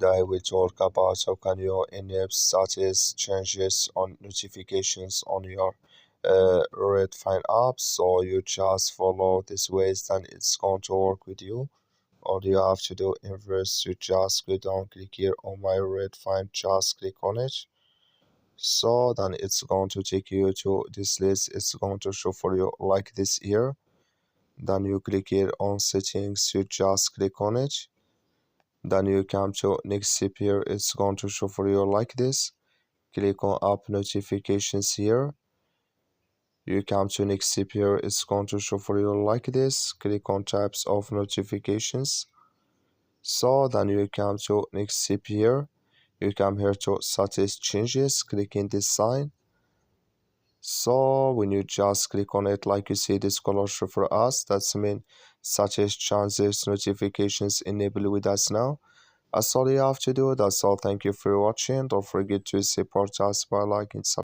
that I will talk about how can you enable status changes on notifications on your Redfin app. So you just follow these ways, then it's going to work with you. All you have to do in first, you just go down, click here on my Redfin, just click on it. So then it's going to take you to this list. It's going to show for you like this here. Then you click here on settings, you just click on it. Then you come to next step here. It's going to show for you like this. Click on app notifications here. You come to next step here. It's going to show for you like this. Click on types of notifications. So then you come to next step here. You come here to status changes. Click in this sign. So when you just click on it, like you see this color show for us, that's mean status changes notifications enabled with us now. That's all you have to do. That's all. Thank you for watching. Don't forget to support us by liking, subscribing.